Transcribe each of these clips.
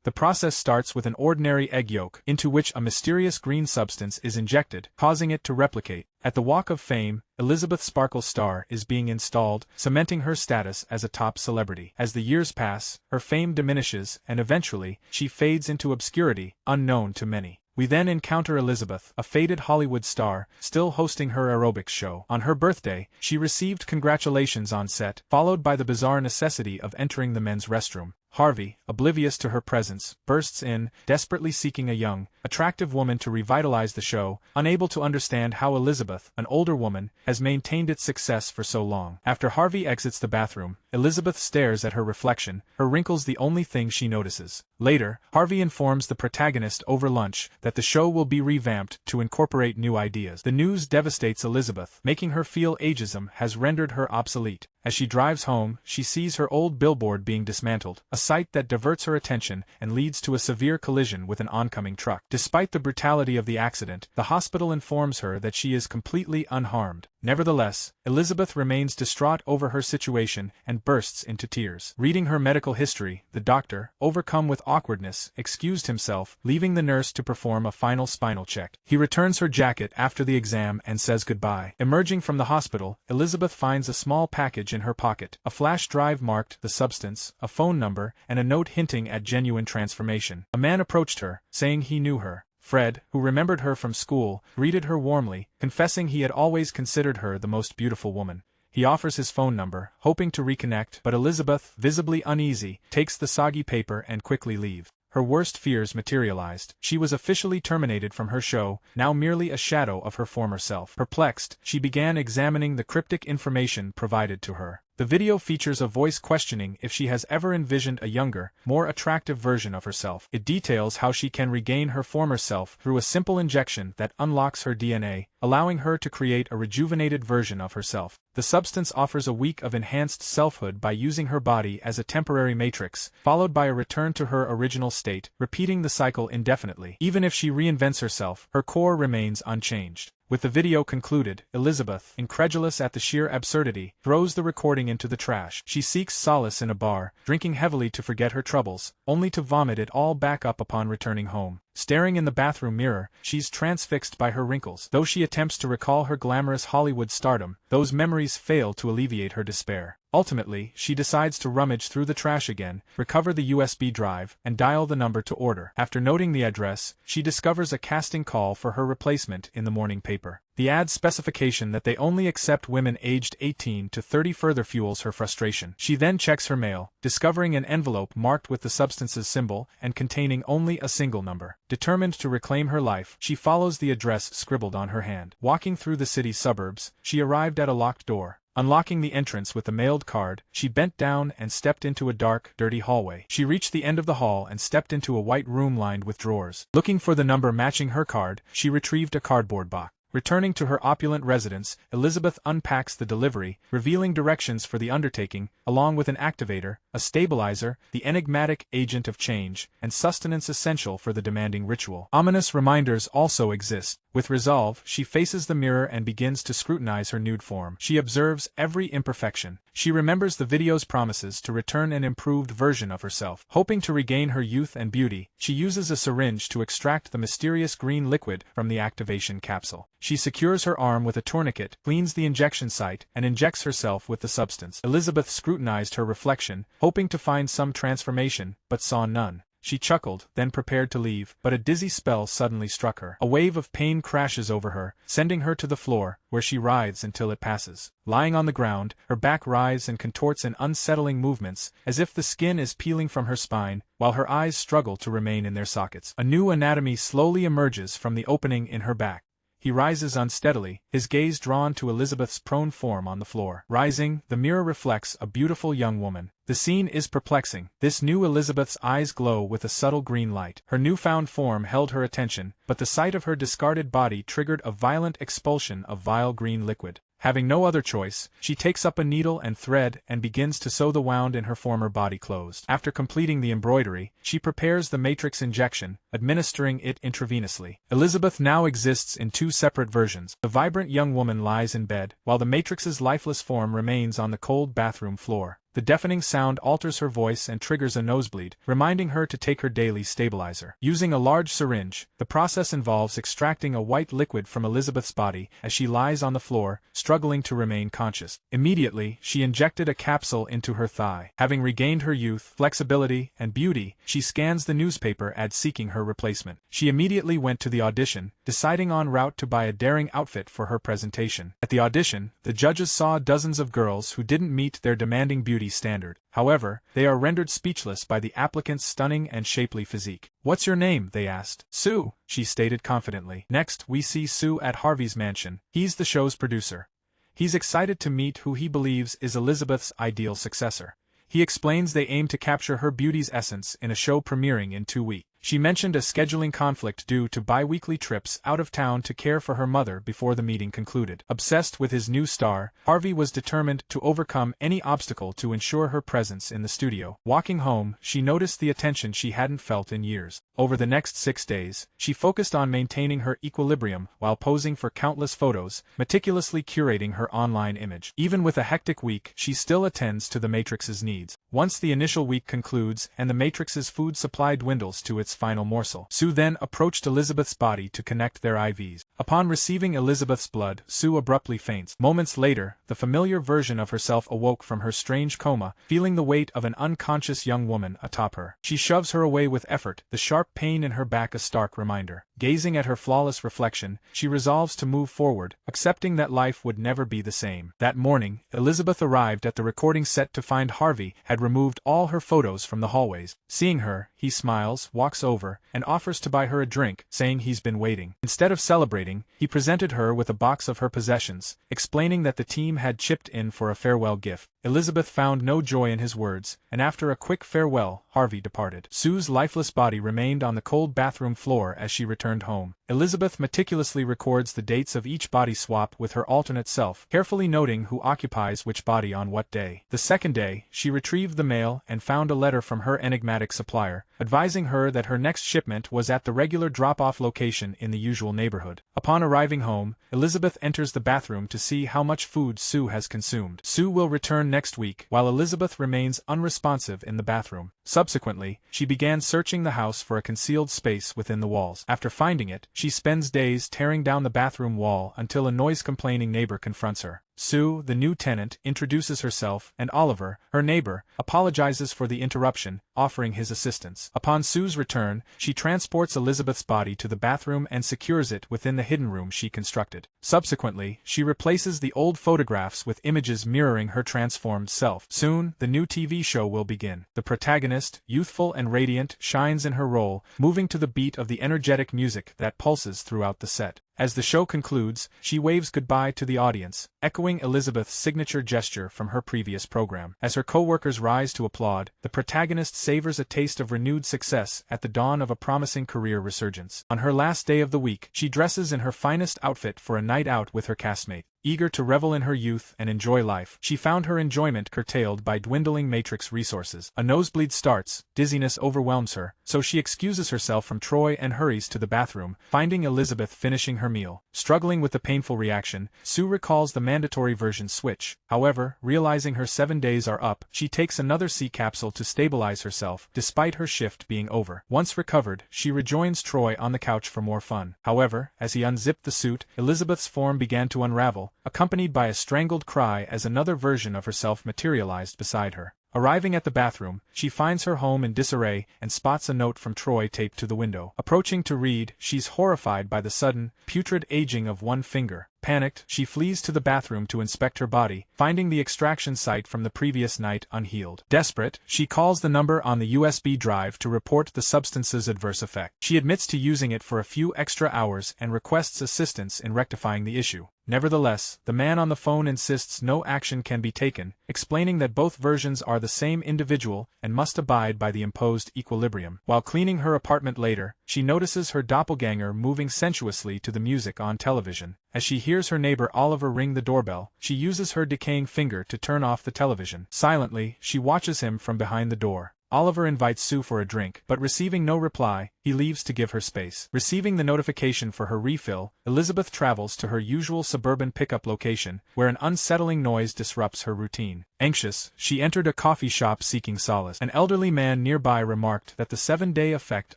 The process starts with an ordinary egg yolk, into which a mysterious green substance is injected, causing it to replicate. At the Walk of Fame, Elizabeth Sparkle's star is being installed, cementing her status as a top celebrity. As the years pass, her fame diminishes, and eventually, she fades into obscurity, unknown to many. We then encounter Elizabeth, a faded Hollywood star, still hosting her aerobics show. On her birthday, she received congratulations on set, followed by the bizarre necessity of entering the men's restroom. Harvey, oblivious to her presence, bursts in, desperately seeking a young, attractive woman to revitalize the show, unable to understand how Elizabeth, an older woman, has maintained its success for so long. After Harvey exits the bathroom, Elizabeth stares at her reflection, her wrinkles the only thing she notices. Later, Harvey informs the protagonist over lunch that the show will be revamped to incorporate new ideas. The news devastates Elizabeth, making her feel ageism has rendered her obsolete. As she drives home, she sees her old billboard being dismantled, a sight that diverts her attention and leads to a severe collision with an oncoming truck. Despite the brutality of the accident, the hospital informs her that she is completely unharmed. Nevertheless, Elizabeth remains distraught over her situation and bursts into tears. Reading her medical history, the doctor, overcome with awkwardness, excused himself, leaving the nurse to perform a final spinal check. He returns her jacket after the exam and says goodbye. Emerging from the hospital, Elizabeth finds a small package in her pocket, a flash drive marked the substance, a phone number, and a note hinting at genuine transformation. A man approached her, saying he knew her. Fred, who remembered her from school, greeted her warmly, confessing he had always considered her the most beautiful woman. He offers his phone number, hoping to reconnect, but Elizabeth, visibly uneasy, takes the soggy paper and quickly leaves. Her worst fears materialized. She was officially terminated from her show, now merely a shadow of her former self. Perplexed, she began examining the cryptic information provided to her. The video features a voice questioning if she has ever envisioned a younger, more attractive version of herself. It details how she can regain her former self through a simple injection that unlocks her DNA, allowing her to create a rejuvenated version of herself. The substance offers a week of enhanced selfhood by using her body as a temporary matrix, followed by a return to her original state, repeating the cycle indefinitely. Even if she reinvents herself, her core remains unchanged. With the video concluded, Elizabeth, incredulous at the sheer absurdity, throws the recording into the trash. She seeks solace in a bar, drinking heavily to forget her troubles, only to vomit it all back up upon returning home. Staring in the bathroom mirror, she's transfixed by her wrinkles. Though she attempts to recall her glamorous Hollywood stardom, those memories fail to alleviate her despair. Ultimately, she decides to rummage through the trash again, recover the USB drive, and dial the number to order. After noting the address, she discovers a casting call for her replacement in the morning paper. The ad's specification that they only accept women aged 18 to 30 further fuels her frustration. She then checks her mail, discovering an envelope marked with the substance's symbol and containing only a single number. Determined to reclaim her life, she follows the address scribbled on her hand. Walking through the city's suburbs, she arrived at a locked door. Unlocking the entrance with a mailed card, she bent down and stepped into a dark, dirty hallway. She reached the end of the hall and stepped into a white room lined with drawers. Looking for the number matching her card, she retrieved a cardboard box. Returning to her opulent residence, Elizabeth unpacks the delivery, revealing directions for the undertaking, along with an activator, a stabilizer, the enigmatic agent of change, and sustenance essential for the demanding ritual. Ominous reminders also exist. With resolve, she faces the mirror and begins to scrutinize her nude form. She observes every imperfection. She remembers the video's promises to return an improved version of herself. Hoping to regain her youth and beauty, she uses a syringe to extract the mysterious green liquid from the activation capsule. She secures her arm with a tourniquet, cleans the injection site, and injects herself with the substance. Elizabeth scrutinized her reflection, hoping to find some transformation, but saw none. She chuckled, then prepared to leave, but a dizzy spell suddenly struck her. A wave of pain crashes over her, sending her to the floor, where she writhes until it passes. Lying on the ground, her back writhes and contorts in unsettling movements, as if the skin is peeling from her spine, while her eyes struggle to remain in their sockets. A new anatomy slowly emerges from the opening in her back. He rises unsteadily, his gaze drawn to Elizabeth's prone form on the floor. Rising, the mirror reflects a beautiful young woman. The scene is perplexing. This new Elizabeth's eyes glow with a subtle green light. Her newfound form held her attention, but the sight of her discarded body triggered a violent expulsion of vile green liquid. Having no other choice, she takes up a needle and thread and begins to sew the wound in her former body closed. After completing the embroidery, she prepares the matrix injection, administering it intravenously. Elizabeth now exists in two separate versions. The vibrant young woman lies in bed, while the matrix's lifeless form remains on the cold bathroom floor. The deafening sound alters her voice and triggers a nosebleed, reminding her to take her daily stabilizer. Using a large syringe, the process involves extracting a white liquid from Elizabeth's body as she lies on the floor, struggling to remain conscious. Immediately, she injected a capsule into her thigh. Having regained her youth, flexibility, and beauty, she scans the newspaper ad seeking her replacement. She immediately went to the audition, deciding en route to buy a daring outfit for her presentation. At the audition, the judges saw dozens of girls who didn't meet their demanding beauty standard. However, they are rendered speechless by the applicant's stunning and shapely physique. "What's your name?" they asked. "Sue," she stated confidently. Next, we see Sue at Harvey's mansion. He's the show's producer. He's excited to meet who he believes is Elizabeth's ideal successor. He explains they aim to capture her beauty's essence in a show premiering in 2 weeks. She mentioned a scheduling conflict due to bi-weekly trips out of town to care for her mother before the meeting concluded. Obsessed with his new star, Harvey was determined to overcome any obstacle to ensure her presence in the studio. Walking home, she noticed the attention she hadn't felt in years. Over the next 6 days, she focused on maintaining her equilibrium while posing for countless photos, meticulously curating her online image. Even with a hectic week, she still attends to the Matrix's needs. Once the initial week concludes and the Matrix's food supply dwindles to its final morsel, Sue then approached Elizabeth's body to connect their IVs. Upon receiving Elizabeth's blood, Sue abruptly faints. Moments later, the familiar version of herself awoke from her strange coma, feeling the weight of an unconscious young woman atop her. She shoves her away with effort, the sharp pain in her back a stark reminder. Gazing at her flawless reflection, she resolves to move forward, accepting that life would never be the same. That morning, Elizabeth arrived at the recording set to find Harvey had removed all her photos from the hallways. Seeing her, he smiles, walks over, and offers to buy her a drink, saying he's been waiting. Instead of celebrating, he presented her with a box of her possessions, explaining that the team had chipped in for a farewell gift. Elizabeth found no joy in his words, and after a quick farewell, Harvey departed. Sue's lifeless body remained on the cold bathroom floor as she returned home. Elizabeth meticulously records the dates of each body swap with her alternate self, carefully noting who occupies which body on what day. The second day, she retrieved the mail and found a letter from her enigmatic supplier, advising her that her next shipment was at the regular drop-off location in the usual neighborhood. Upon arriving home, Elizabeth enters the bathroom to see how much food Sue has consumed. Sue will return next week, while Elizabeth remains unresponsive in the bathroom. Subsequently, she began searching the house for a concealed space within the walls. After finding it, she spends days tearing down the bathroom wall until a noise-complaining neighbor confronts her. Sue, the new tenant, introduces herself, and Oliver, her neighbor, apologizes for the interruption, offering his assistance. Upon Sue's return, she transports Elizabeth's body to the bathroom and secures it within the hidden room she constructed. Subsequently, she replaces the old photographs with images mirroring her transformed self. Soon, the new TV show will begin. The protagonist, youthful and radiant, shines in her role, moving to the beat of the energetic music that pulses throughout the set. As the show concludes, she waves goodbye to the audience, echoing Elizabeth's signature gesture from her previous program. As her co-workers rise to applaud, the protagonist savors a taste of renewed success at the dawn of a promising career resurgence. On her last day of the week, she dresses in her finest outfit for a night out with her castmate. Eager to revel in her youth and enjoy life, she found her enjoyment curtailed by dwindling Matrix resources. A nosebleed starts, dizziness overwhelms her, so she excuses herself from Troy and hurries to the bathroom, finding Elizabeth finishing her meal. Struggling with the painful reaction, Sue recalls the mandatory version switch. However, realizing her 7 days are up, she takes another C capsule to stabilize herself, despite her shift being over. Once recovered, she rejoins Troy on the couch for more fun. However, as he unzipped the suit, Elizabeth's form began to unravel, accompanied by a strangled cry as another version of herself materialized beside her. Arriving at the bathroom, she finds her home in disarray and spots a note from Troy taped to the window. Approaching to read, she's horrified by the sudden, putrid aging of one finger. Panicked, she flees to the bathroom to inspect her body, finding the extraction site from the previous night unhealed. Desperate, she calls the number on the USB drive to report the substance's adverse effect. She admits to using it for a few extra hours and requests assistance in rectifying the issue. Nevertheless, the man on the phone insists no action can be taken, explaining that both versions are the same individual and must abide by the imposed equilibrium. While cleaning her apartment later, she notices her doppelganger moving sensuously to the music on television. As she hears her neighbor Oliver ring the doorbell, she uses her decaying finger to turn off the television. Silently, she watches him from behind the door. Oliver invites Sue for a drink, but receiving no reply, he leaves to give her space. Receiving the notification for her refill, Elizabeth travels to her usual suburban pickup location, where an unsettling noise disrupts her routine. Anxious, she entered a coffee shop seeking solace. An elderly man nearby remarked that the 7-day effect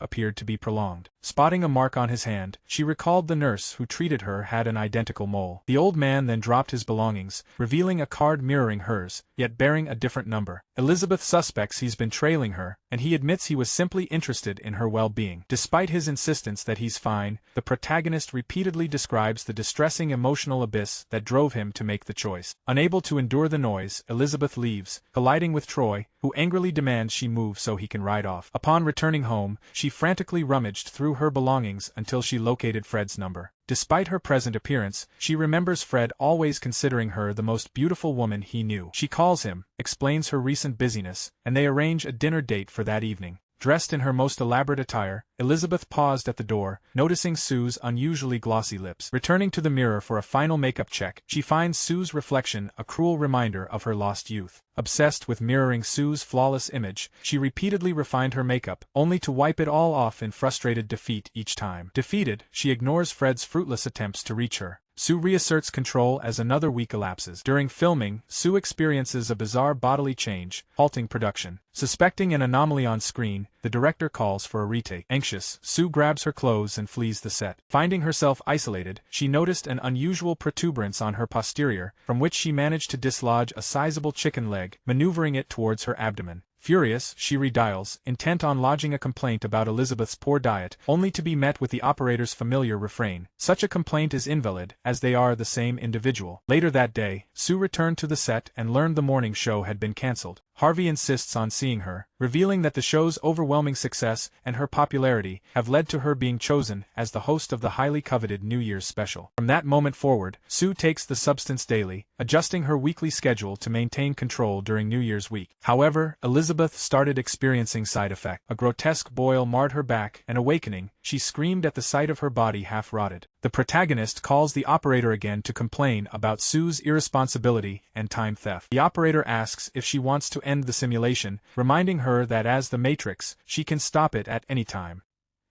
appeared to be prolonged. Spotting a mark on his hand, she recalled the nurse who treated her had an identical mole. The old man then dropped his belongings, revealing a card mirroring hers, yet bearing a different number. Elizabeth suspects he's been trailing her, and he admits he was simply interested in her well-being. Despite his insistence that he's fine, the protagonist repeatedly describes the distressing emotional abyss that drove him to make the choice. Unable to endure the noise, Elizabeth leaves, colliding with Troy, who angrily demands she move so he can ride off. Upon returning home, she frantically rummaged through her belongings until she located Fred's number. Despite her present appearance, she remembers Fred always considering her the most beautiful woman he knew. She calls him, explains her recent busyness, and they arrange a dinner date for that evening. Dressed in her most elaborate attire, Elizabeth paused at the door, noticing Sue's unusually glossy lips. Returning to the mirror for a final makeup check, she finds Sue's reflection a cruel reminder of her lost youth. Obsessed with mirroring Sue's flawless image, she repeatedly refined her makeup, only to wipe it all off in frustrated defeat each time. Defeated, she ignores Fred's fruitless attempts to reach her. Sue reasserts control as another week elapses. During filming, Sue experiences a bizarre bodily change, halting production. Suspecting an anomaly on screen, the director calls for a retake. Anxious, Sue grabs her clothes and flees the set. Finding herself isolated, she noticed an unusual protuberance on her posterior, from which she managed to dislodge a sizable chicken leg, maneuvering it towards her abdomen. Furious, she redials, intent on lodging a complaint about Elizabeth's poor diet, only to be met with the operator's familiar refrain. Such a complaint is invalid, as they are the same individual. Later that day, Sue returned to the set and learned the morning show had been cancelled. Harvey insists on seeing her, revealing that the show's overwhelming success and her popularity have led to her being chosen as the host of the highly coveted New Year's special. From that moment forward, Sue takes the substance daily, adjusting her weekly schedule to maintain control during New Year's week. However, Elizabeth started experiencing side effects. A grotesque boil marred her back, and awakening, she screamed at the sight of her body half-rotted. The protagonist calls the operator again to complain about Sue's irresponsibility and time theft. The operator asks if she wants to end the simulation, reminding her that as the Matrix, she can stop it at any time.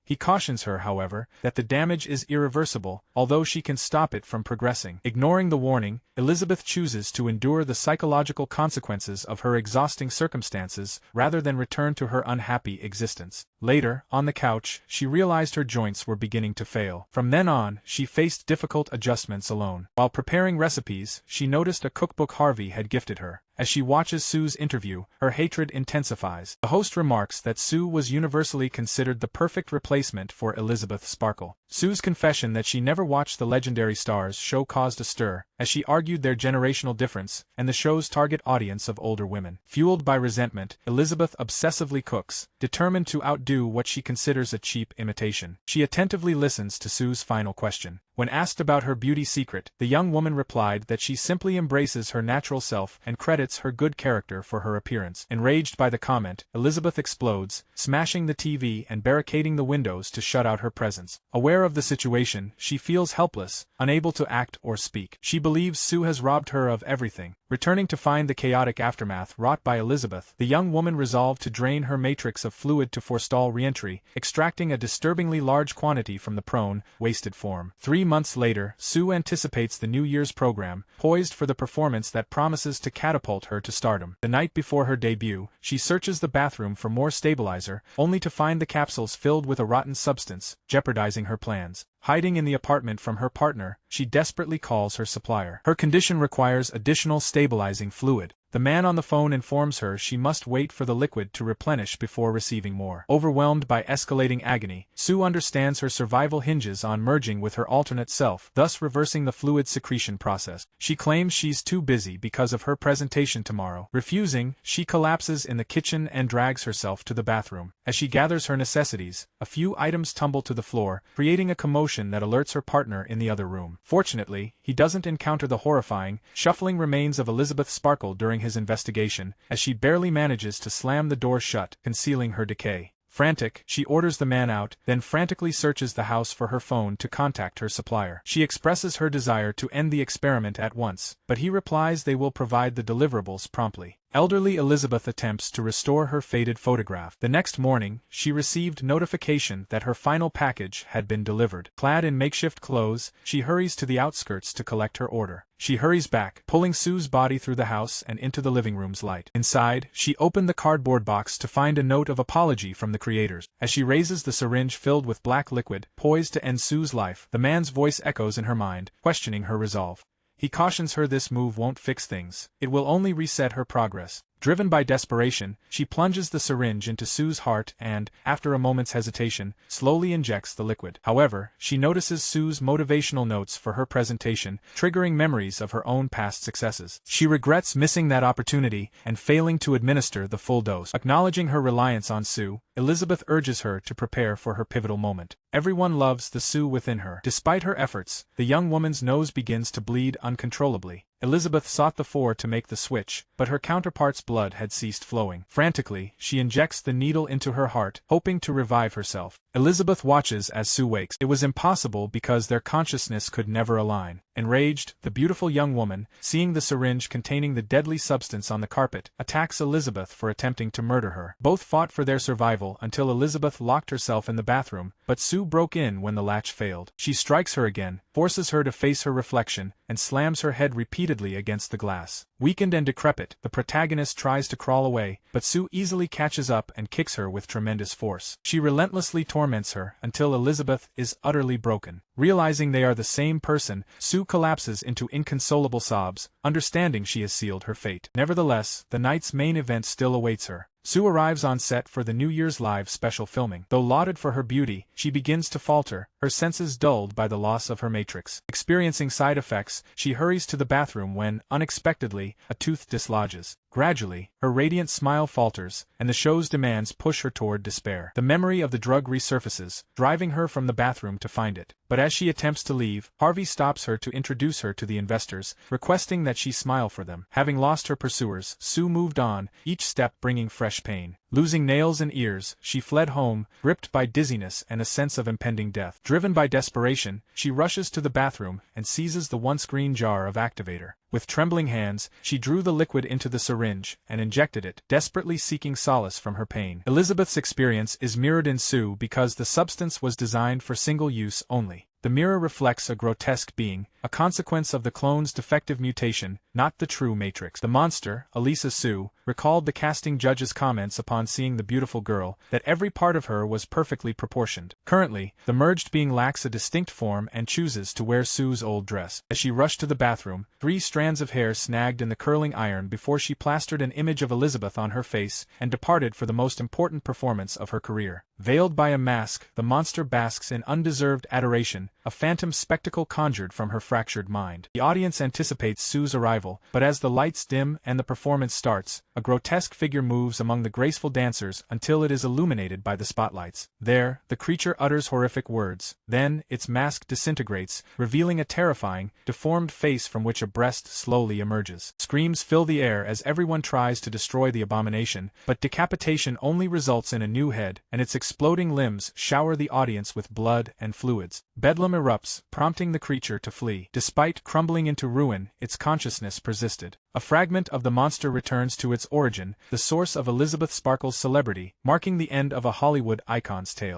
He cautions her, however, that the damage is irreversible, although she can stop it from progressing. Ignoring the warning, Elizabeth chooses to endure the psychological consequences of her exhausting circumstances rather than return to her unhappy existence. Later, on the couch, she realized her joints were beginning to fail. From then on, she faced difficult adjustments alone. While preparing recipes, she noticed a cookbook Harvey had gifted her. As she watches Sue's interview, her hatred intensifies. The host remarks that Sue was universally considered the perfect replacement for Elizabeth Sparkle. Sue's confession that she never watched the legendary Stars show caused a stir, as she argued their generational difference and the show's target audience of older women. Fueled by resentment, Elizabeth obsessively cooks, determined to outdo what she considers a cheap imitation. She attentively listens to Sue's final question. When asked about her beauty secret, the young woman replied that she simply embraces her natural self and credits her good character for her appearance. Enraged by the comment, Elizabeth explodes, smashing the TV and barricading the windows to shut out her presence. Aware of the situation, she feels helpless, unable to act or speak. She believes Sue has robbed her of everything. Returning to find the chaotic aftermath wrought by Elizabeth, the young woman resolved to drain her matrix of fluid to forestall re-entry, extracting a disturbingly large quantity from the prone, wasted form. 3 months later, Sue anticipates the New Year's program, poised for the performance that promises to catapult her to stardom. The night before her debut, she searches the bathroom for more stabilizer, only to find the capsules filled with a rotten substance, jeopardizing her plans. Hiding in the apartment from her partner, she desperately calls her supplier. Her condition requires additional stabilizing fluid. The man on the phone informs her she must wait for the liquid to replenish before receiving more. Overwhelmed by escalating agony, Sue understands her survival hinges on merging with her alternate self, thus reversing the fluid secretion process. She claims she's too busy because of her presentation tomorrow. Refusing, she collapses in the kitchen and drags herself to the bathroom. As she gathers her necessities, a few items tumble to the floor, creating a commotion that alerts her partner in the other room. Fortunately, he doesn't encounter the horrifying, shuffling remains of Elizabeth Sparkle during his investigation, as she barely manages to slam the door shut, concealing her decay. Frantic, she orders the man out, then frantically searches the house for her phone to contact her supplier. She expresses her desire to end the experiment at once, but he replies they will provide the deliverables promptly. Elderly Elizabeth attempts to restore her faded photograph. The next morning, she received notification that her final package had been delivered. Clad in makeshift clothes, she hurries to the outskirts to collect her order. She hurries back, pulling Sue's body through the house and into the living room's light. Inside, she opened the cardboard box to find a note of apology from the creators. As she raises the syringe filled with black liquid, poised to end Sue's life, the man's voice echoes in her mind, questioning her resolve. He cautions her this move won't fix things. It will only reset her progress. Driven by desperation, she plunges the syringe into Sue's heart and, after a moment's hesitation, slowly injects the liquid. However, she notices Sue's motivational notes for her presentation, triggering memories of her own past successes. She regrets missing that opportunity and failing to administer the full dose. Acknowledging her reliance on Sue, Elizabeth urges her to prepare for her pivotal moment. Everyone loves the Sue within her. Despite her efforts, the young woman's nose begins to bleed uncontrollably. Elizabeth sought the four to make the switch, but her counterpart's blood had ceased flowing. Frantically, she injects the needle into her heart, hoping to revive herself. Elizabeth watches as Sue wakes. It was impossible because their consciousness could never align. Enraged, the beautiful young woman, seeing the syringe containing the deadly substance on the carpet, attacks Elizabeth for attempting to murder her. Both fought for their survival until Elizabeth locked herself in the bathroom, but Sue broke in when the latch failed. She strikes her again, forces her to face her reflection, and slams her head repeatedly against the glass. Weakened and decrepit, the protagonist tries to crawl away, but Sue easily catches up and kicks her with tremendous force. She relentlessly torments her until Elizabeth is utterly broken. Realizing they are the same person, Sue collapses into inconsolable sobs, understanding she has sealed her fate. Nevertheless, the night's main event still awaits her. Sue arrives on set for the New Year's Live special filming. Though lauded for her beauty, she begins to falter, her senses dulled by the loss of her matrix. Experiencing side effects, she hurries to the bathroom when, unexpectedly, a tooth dislodges. Gradually, her radiant smile falters, and the show's demands push her toward despair. The memory of the drug resurfaces, driving her from the bathroom to find it. But as she attempts to leave, Harvey stops her to introduce her to the investors, requesting that she smile for them. Having lost her pursuers, Sue moved on, each step bringing fresh pain. Losing nails and ears, she fled home, gripped by dizziness and a sense of impending death. Driven by desperation, she rushes to the bathroom and seizes the one-screen jar of activator. With trembling hands, she drew the liquid into the syringe and injected it, desperately seeking solace from her pain. Elizabeth's experience is mirrored in Sue because the substance was designed for single use only. The mirror reflects a grotesque being, a consequence of the clone's defective mutation, not the true Matrix. The monster, Elisa Sue, recalled the casting judge's comments upon seeing the beautiful girl, that every part of her was perfectly proportioned. Currently, the merged being lacks a distinct form and chooses to wear Sue's old dress. As she rushed to the bathroom, 3 strands of hair snagged in the curling iron before she plastered an image of Elizabeth on her face and departed for the most important performance of her career. Veiled by a mask, the monster basks in undeserved adoration, a phantom spectacle conjured from her fractured mind. The audience anticipates Sue's arrival, but as the lights dim and the performance starts, a grotesque figure moves among the graceful dancers until it is illuminated by the spotlights. There, the creature utters horrific words. Then, its mask disintegrates, revealing a terrifying, deformed face from which a breast slowly emerges. Screams fill the air as everyone tries to destroy the abomination, but decapitation only results in a new head, and its exploding limbs shower the audience with blood and fluids. Bedlam erupts, prompting the creature to flee. Despite crumbling into ruin, its consciousness persisted. A fragment of the monster returns to its origin, the source of Elizabeth Sparkle's celebrity, marking the end of a Hollywood icon's tale.